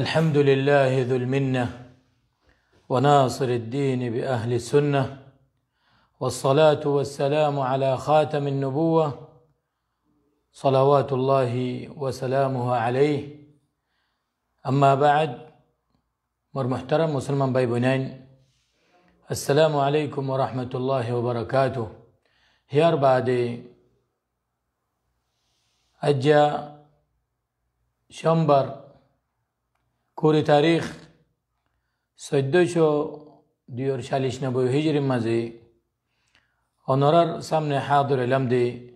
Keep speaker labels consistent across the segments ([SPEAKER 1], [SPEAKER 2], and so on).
[SPEAKER 1] الحمد لله ذو المنة وناصر الدين بأهل السنة، والصلاة والسلام على خاتم النبوة صلوات الله وسلامه عليه. أما بعد، محترم مسلمان باي بنين، السلام عليكم ورحمة الله وبركاته. هيار بعد أجا شمبر کوری تاریخ 1449 هجری مزی آنورار سامن حاضر لمدی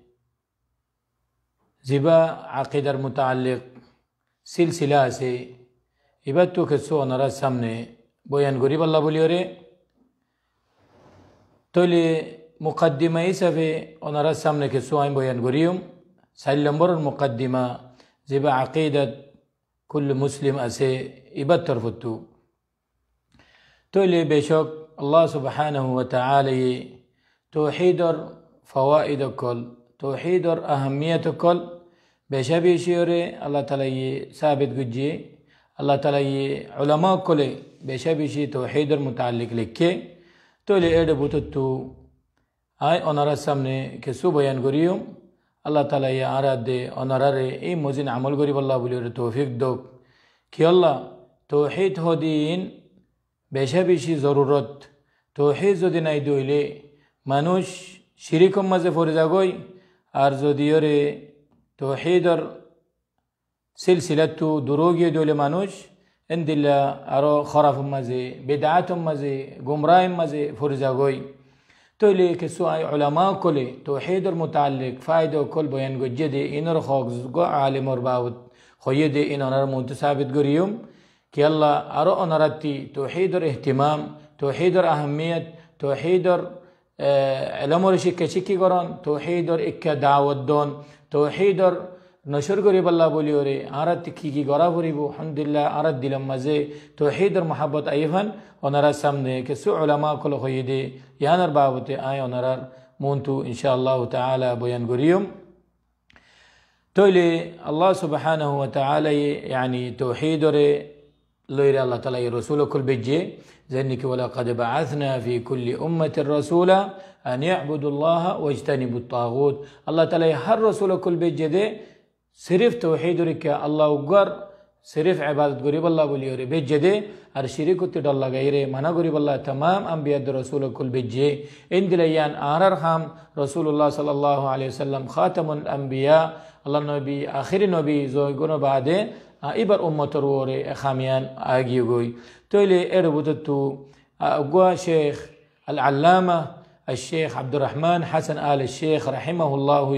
[SPEAKER 1] زبا عقیدر متعلق سلسله سی ایبتو کسو آنورار سامن بویان گریب الله بولیوره تولی مقدمه ایسا فی آنورار سامن کسو آین بویان گریم سلمبر المقدمه زبا عقیدت كل مسلم أسي يبتر فتو تولي بشك الله سبحانه وتعالى توحيدر فوائد كل توحيدر أهمية كل بشبي شيري الله تعالى ثابت جدي الله تعالى علماء كل بشبي شي توحيدر متعلق لك تولي إيد بوتتو هاي أنا رسمني كسو بيان غريوم الله تعالى يا أراد أنراري إيه موزين عمل غريب الله بلي توفيق دوك كي الله توحيد هدين بشبيشي ضرورت توحيد زدين أيدو إلي منوش شريكم مزه فرزاغوي أرزو ديوري توحيدر سلسلة دروغي دولي منوش عند الله أرو خراف مزه بدعات مزه گمراه مزه فرزاغوي تولي كسوء علماء كله توحيد المتعلق فايدة كل بيان جدي إنر خاص عالم رباوت خيدي إنر منتسابت قريوم كي الله أرى أنرتي توحيد الاهتمام توحيد أهمية توحيد علم رشك شكي قران توحيد إك دعوة دون توحيد نشر قريب الله بوليوري أرد كي قرا بريبو الحمد لله أرد دلم مزه توحيد محبت أيفن ونرى سمنه كسوء علماء كل خيدي يانر بابته آي ونرى مونتو إن شاء الله تعالى بيان قريوم تولي الله سبحانه وتعالى يعني توحيد ليري الله تعالى رسول كل بيجي ذنك ولقد بعثنا في كل أمة رسولا أن يعبدوا الله واجتنبوا الطاغوت. الله تعالى هر رسول كل بيجي ده صرف توحيد رك الله وقر صرف عبادة قريب الله بليوري بيجده هر شريك تد الله غيره منا قريب الله تمام أنبياء رسول كل بيجي إن دليان آررهم رسول الله صلى الله عليه وسلم خاتم الأنبياء الله نبي آخر نبي زوجنا بعده إبر أمة روري خاميان آجيوي تولي إربطتو أقوى شيخ العلامة الشيخ عبد الرحمن حسن آل الشيخ رحمه الله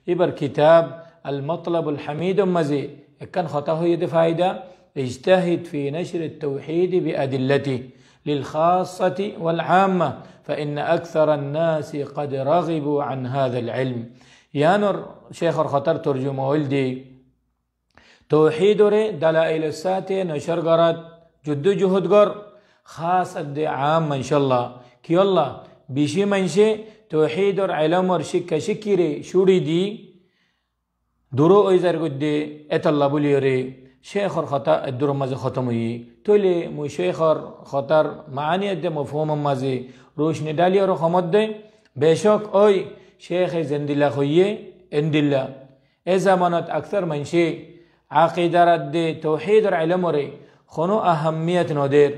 [SPEAKER 1] إبر كتاب المطلب الحميد مزي كان خطاه يد فايدة اجتهد في نشر التوحيد بأدلته للخاصة والعامة فإن أكثر الناس قد رغبوا عن هذا العلم. يانر شيخ الخطر ترجمة ولدي توحيد دلائل الساتي نشر قرات جد جهد قر خاص الدي عام إن شاء الله كي الله بشي منشي توحيد علم شك شكري شوري دي درو ايزر قدي اتالله بوليوري شيخ الخطا الدرو مزي ختمي تولي مو شيخ خطر معاني اد مفهوم مزي روش ندالي رو خمد دي بشوك اوي شيخ زندلا خويه اندلا اي زمانات اكثر من شيء عقيدة رد توحيد العلم ري خنو اهمية نودير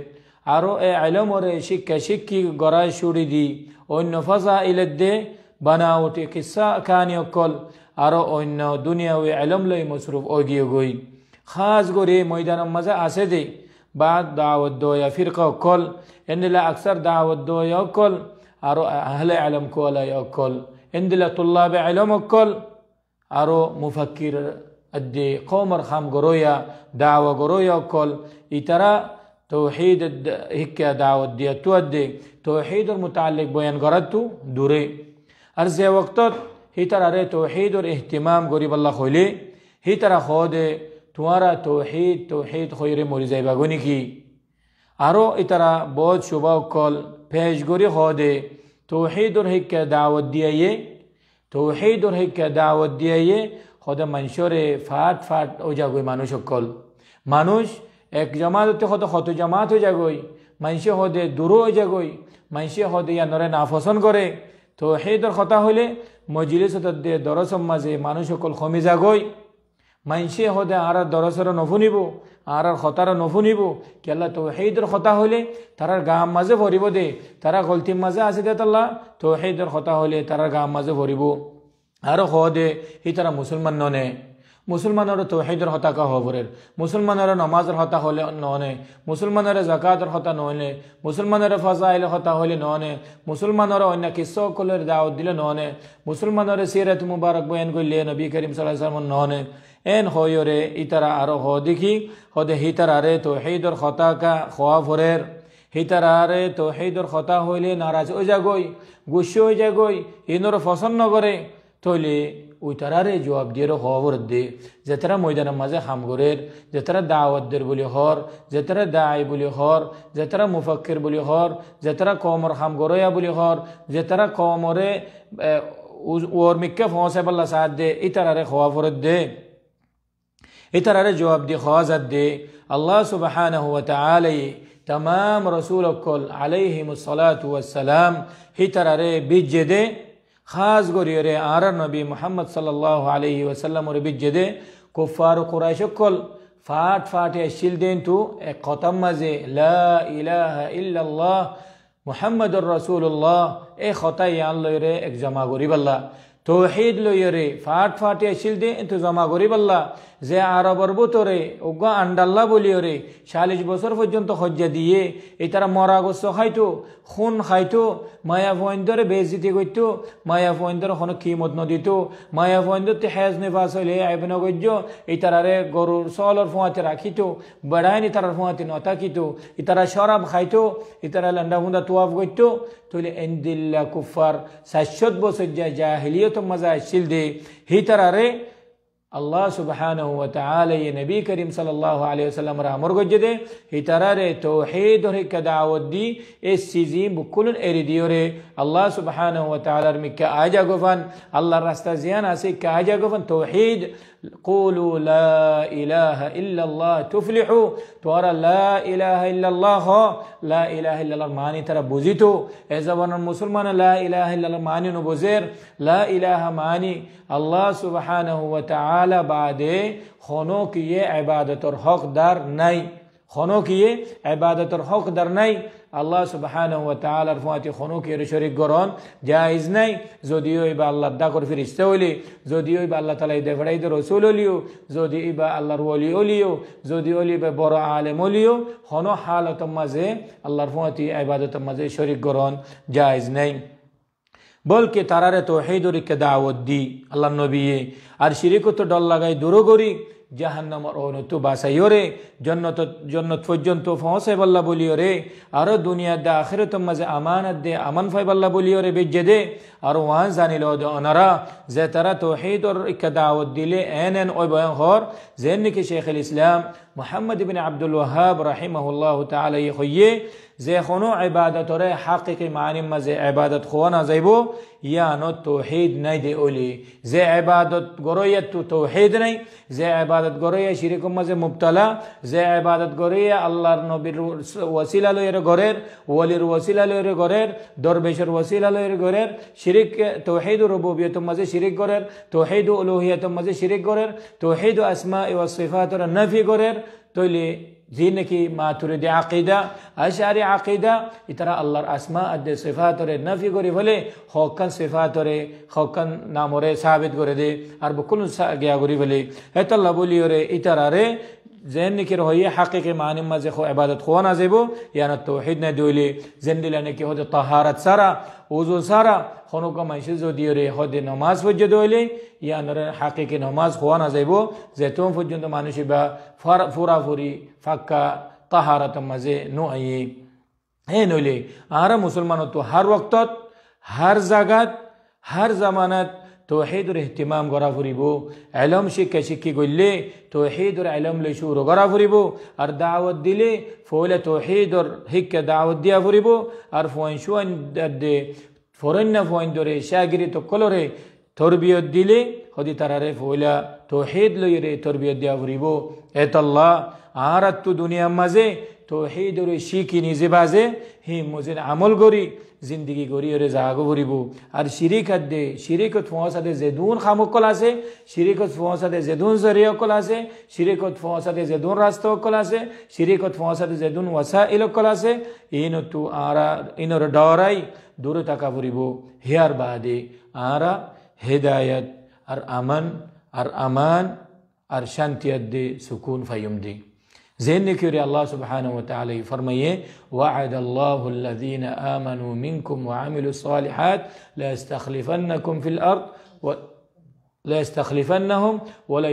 [SPEAKER 1] عرو علم ري شكي قراء شوري دي وانو فضائل الدي بناوتي قصة كان يقول أرو إنه دنيا وعلم لي مصروف أوجي يقول خاص قري ميدان مزا أسدي بعد دعوة دويا فرقة كل إن لا أكثر دعوة دويا كل أرو أهل علم كولا يأكل إن لا طلاب علم كل أرو مفكر الدي قومر خام قرويا دعوة قرويا كل يترى توحيد هيك دعوة دي تودي توحيد المتعلق بيان قرأتو دوري أرزي وقتات هي ترى توحيد واهتمام قريب الله خولي هي ترى خود توارا توحيد خير مريزي باغوني كي أرو ترى بود شبا كل پیش قري خود توحيد هيك دعوة ديايه توحيد هيك دعوة ديايه خود منشور فات اوجا گوی مانوش کل مانوش এক জামাত হতে কত জামাত হয়ে যাগই, মানুষে হদে দূরও হয়ে যাগই, মানুষে হদে ইয়ানরে নাফসন করে। তৌহিদর কথা হইলে মজলিস হতে দরসম মাঝে মানুষ সকল কমি যাগই, মানুষে হদে আর দরসর নফুনিব, আর খতার নফুনিব। কেলা তৌহিদর কথা হইলে তারার গাম মাঝে ভরিব দে, তারা গলতির মাঝে আছে দে তাল্লা। তৌহিদর কথা হইলে তারার গাম মাঝে ভরিব। আর দে হি তারা মুসলমান ননে, মুসলমানের তৌহিদর হতা কা হবরের, মুসলমানের নমাজের হতা হলে ননে, মুসলমানের জাকাতের হতা ননে, মুসলমানের ফাজাইল হতা হলে ননে, মুসলমানের অন্য কিসকলের দাওয়াত দিলে ননে, মুসলমানের সিরাত মুবারক বয়ান করলে নবী করিম সাল্লাল্লাহু আলাইহি ওয়াসাল্লাম ননে। এন হয়রে ইতারা আরো দেখি হদে হিতারারে তৌহিদর হতা কা খোয়া ভরের, হিতারারে তৌহিদর হতা হইলে নারাজ হয়ে যাগই, গুস্সে হয়ে যাগই, ইনর পছন্দ করে। তৈলে ওই তারারে জবাব দিয়ে খবর দে যে তারা ময়দানের মাঝে হামগরের, যে তারা দাওয়াতদের বলি হর, যে তারা দায় বলি হর, যে তারা মুফাক্কির বলি হর, যে তারা কমর হামগরয়া বলি হর, যে তারা কমরে ওর মিক্কা ফসে পাল্লা সাথ দে, এই তারারে খবর দে, এই তারারে জবাব দিয়ে খওয়াজাত দে। আল্লাহ সুবহানাহু ওয়া তাআলা तमाम रसूल আলাইহিমুস সালাতু ওয়াস সালাম হি তারারে বিজে দে, খাস গরিয়রে আর নবী মুহাম্মদ সাল্লাল্লাহু আলাইহি ওয়াসাল্লাম ওর বিজে দে। কুফার কুরাইশ সকল ফাট ফাটে শিল দেন তু এক খতম মাঝে লা ইলাহা ইল্লাল্লাহ মুহাম্মাদুর রাসূলুল্লাহ এ খতাই আন লইরে এক জমা গরিবাল্লাহ তৌহিদ লইরে ফাট ফাটে শিল দে তো জমা গরিবাল্লাহ যে আরবর বুতরে ওগা আন্ডাল্লাহ বলিওরে 40 বছর পর্যন্ত হজ্জা দিয়ে এই তারা মরা গোস্ত খাইতো, খুন খাইতো, মায়া ফয়েন্দরে বেজিতি করতো, মায়া ফয়েন্দর কোনো কিমত নদিত, মায়া ফয়েন্দরতে হেজ নিফাস হইলে আইব নগজ্য এই তারারে গরুর সলর ফোঁয়াতে রাখিত, বেড়ায়নি তারার ফোঁয়াতে নতাকিত, ই তারা শরাব খাইতো, ই তারা লান্ডা ফুন্দা তোয়াফ করতো। তৈলে এন্দিল্লা কুফার 700 বছর যায় জাহিলিয়ত মজা শিল দে হি তারারে আল্লাহ সুবহানাহু ওয়া তাআলা নবী করিম সাল্লাল্লাহু আলাইহি ওয়াসাল্লাম রা আমর গজ্জে হি তারারে তৌহিদ র হিক দাওয়াত দি এস সিজি বুকুলন এরি দিওরে আল্লাহ সুবহানাহু ওয়া তাআলার মিকা আজা গফান আল্লাহর রাস্তা জিয়ান আছে কা আজা গফান তৌহিদ قولوا لا إله إلا الله تفلحوا تورا لا إله إلا الله لا إله إلا الله معنی ترى بوزيتو إذا وانا مسلمان لا إله إلا الله معنی نبوزير لا إله معنی الله سبحانه وتعالى بعد خونو کیے عبادت اور حق دار نہیں، خونو کیے عبادت اور حق دار نہیں আল্লাহ সুবহানাহু ওয়া তাআলার ফাতি খনো কি শরীক গরন জায়েজ নাই। যদিও ইবা আল্লাহ দা করে ফেরেশতা হইলে, যদিও ইবা আল্লাহ তাআলা দেফড়াই দে রাসূল হলিও, যদি ইবা আল্লাহর ওলি হলিও, যদি ওলি বে বড় আলেম হলিও, খনো হালত মাঝে আল্লাহর ফাতি ইবাদত মাঝে শরীক গরন জায়েজ নাই। বলকে তারারে তৌহিদের কে দাওয়াত দি আল্লাহ নবী আর শিরিক তো ডল লাগাই দূর করি জাহান্নামর অনতু বাসাইরে জন্নত জন্নত পর্যন্ত পৌঁছাই বল্লা বলিওরে আর দুনিয়া দে আখিরাত মাঝে আমানত দে আমান ফাই বল্লা বলিওরে বেজে দে আর ওয়ান জানিল অনারা যে তারা তৌহিদর কে দাওয়াত দিলে এন ওই বয়ান হর যেন কি শেখ আল ইসলাম মুহাম্মদ ইবনে আব্দুল ওয়াহাব রাহিমাহুল্লাহ তাআলা ইয়ে যে কোনো ইবাদতরে হাকিকি মানি মাঝে ইবাদত খোয়ানা যাইব ইয়ানো তৌহিদ নাই দে ওলি যে ইবাদত গরইয়া তো তৌহিদ নাই, যে ইবাদত গরইয়া শিরক মাঝে মুবতলা, যে ইবাদত গরইয়া আল্লাহর নবীর ওসিলা লয়ের গরের, ওলির ওসিলা লয়ের গরের, দরবেশের ওসিলা লয়ের গরের, শিরিক তৌহিদ রুবুবিয়ত মাঝে শিরিক গরের, তৌহিদ উলুহিয়ত মাঝে শিরিক গরের, তৌহিদ আসমা ওয়া সিফাতের নফি গরের। তইলে যে নাকি মাতুরিদি আকিদা আশআরি আকিদা ইতারা আল্লাহর আসমা আদ সিফাতরে নফি করে বলে হকান সিফাতরে হকান নামরে সাবিত করে দে আর বকুল গিয়া করি বলে এতাল্লাহ বলিওরে ইতারারে যেন নাকি রহিয়ে হাকিকি মানি মাঝে ইবাদত খোয়া না যাইব ইয়ানা তৌহিদ না দইলে যেন দিলা নাকি হতে তাহারাত সারা ওযু সারা খনকা মাইসে যদিওরে হদে নামাজ পর্যন্ত হইলে ইয়ানার হাকিকি নামাজ খোয়া না যাইব যেতম পর্যন্ত মানুষ বা ফুরাফুরি ফাক্কা তাহারাত মাঝে নো আইয়ে হে নইলে আর মুসলমান তো হর ওয়াক্তত হর জাগাত হর জামানত তৌহিদর ইহতিমাম করা ফুরিব, ইলম শিক্ষা শিক্ষি করলে তৌহিদর ইলম লৈ শুরু করা ফুরিব আর দাওয়াত দিলে ফলে তৌহিদর শিক্ষা দাওয়াত দিয়া ফুরিব আর ফয়ন দে ফরেন না ফয়ন ধরে শাগিরি তো কলরে তরবিয়ত দিলে হদি তারারে ফইলা তৌহিদ লইরে তরবিয়ত দিয়া ফুরিব এতাল্লাহ আর তু দুনিয়ার মাঝে তৌহিদর শিখি নিজে বাজে হি মজিন আমল করি জিন্দগি করি ওরে জাগো ফুরিব আর শিরিকাত দে শিরিকত ফসাদে জেদুন খামকল আছে শিরিকত ফসাদে জেদুন জরিয়কল আছে শিরিকত ফসাদে জেদুন রাস্তাকল আছে শিরিকত ফসাদে জেদুন ওয়াসাইলকল আছে ইনো তু আরা ইনোর ডরাই দূরে থাকা ফুরিব হিয়ার বাদে আরা হেদায়ত আর আমান আর শান্তিয়ত দে সুকুন ফাইম দে ذهن كيري الله سبحانه وتعالى فرميه وعد الله الذين آمنوا منكم وعملوا الصالحات لا يستخلفنكم في الأرض لا يستخلفنهم ولا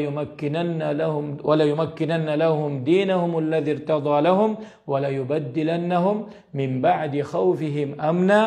[SPEAKER 1] يمكنن لهم دينهم الذي ارتضى لهم ولا يبدلنهم من بعد خوفهم أمنا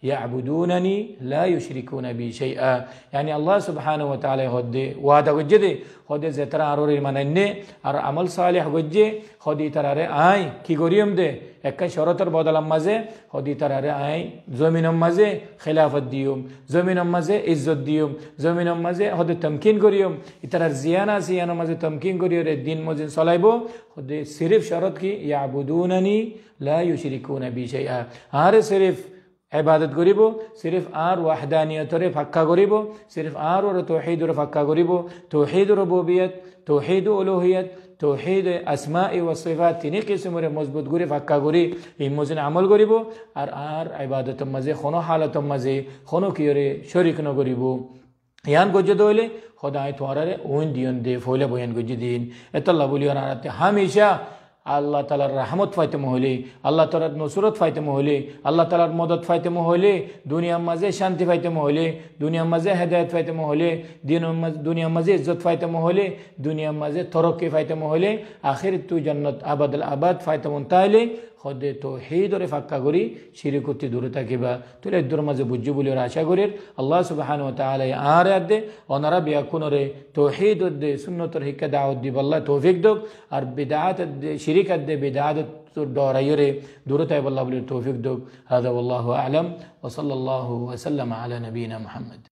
[SPEAKER 1] يعبدونني لا يشركون بي شيئا يعني الله سبحانه وتعالى هدي وهذا وجدي هدي زترا أروري منني أر عمل صالح وجدي هدي ترى آي كي غريم ده একটা শরতের বদলাম মাঝে হদি তারারে আই জমিনের মাঝে খেলাফত দিয়ম জমিনের মাঝে ইজ্জত দিয়ম জমিনের মাঝে হদে তমকিন করিয়ম ইতারার জিয়ানা সিয়ানের মাঝে তমকিন করিয়রে দিন মজিন চলাইব হদে সিরিফ শরত কি ইয়াবুদুনানি লা ইউশরিকুনা বি শাইআ আর সিরিফ ইবাদত করিব সিরিফ আর ওয়াহদানিয়তরে ফাক্কা করিব সিরিফ আর ওর তৌহিদরে ফাক্কা করিব তৌহিদ রুবুবিয়ত তৌহিদ উলুহিয়ত তৌহিদ আসমা ওয়া সিফাত তিন কিসমরে মজবুত করে ফাক্কা করি এই মজিন আমল করিব আর ইবাদতের মাঝে কোনো হালতের মাঝে কোনো কিয়রে শরিক ন করিব ইয়ান গজ্জে দইলে খোদাই তোরারে ওন দিয়ন দে ফইলে বয়ান গজ্জে দিন এতাল্লাহ বলিও না হামেশা আল্লাহ তালার রহমত ফাইতে মহলে আল্লাহ তালার নসরত ফাইতে মহলে আল্লাহ তালার মদত ফাইতে মহলে দুনিয়ার মাঝে শান্তি ফাইতে মহলে দুনিয়ার মাঝে হেদায়ত ফাইতে মহলে দুনিয়ার মাঝে ইজ্জত ফাইতে মহলে দুনিয়ার মাঝে তরক্কি ফাইতে মহলে আখির তু জান্নাত আবাদুল আবাদ ফাইতে মন তাইলে হদে তৌহিদরে ফাক্কা করি শিরিকতি দূরে থাকিবা তুলে দূর মাঝে বুঝু বলে আশা করি আল্লাহ সুবহানাহু ওয়া তাআলা আর আদে ওনারা বিয়াকুনরে তৌহিদ দে সুন্নতর হিক্কা দাওয়াত দিব আল্লাহ তৌফিক দক আর বিদআত দে শিরিকাত দে বিদআত দরাইরে দূরে তাই আল্লাহ বলে তৌফিক দক হাদা ওয়াল্লাহু আ'লাম ওয়া সাল্লাল্লাহু ওয়া সাল্লামা আলা নবিনা মুহাম্মদ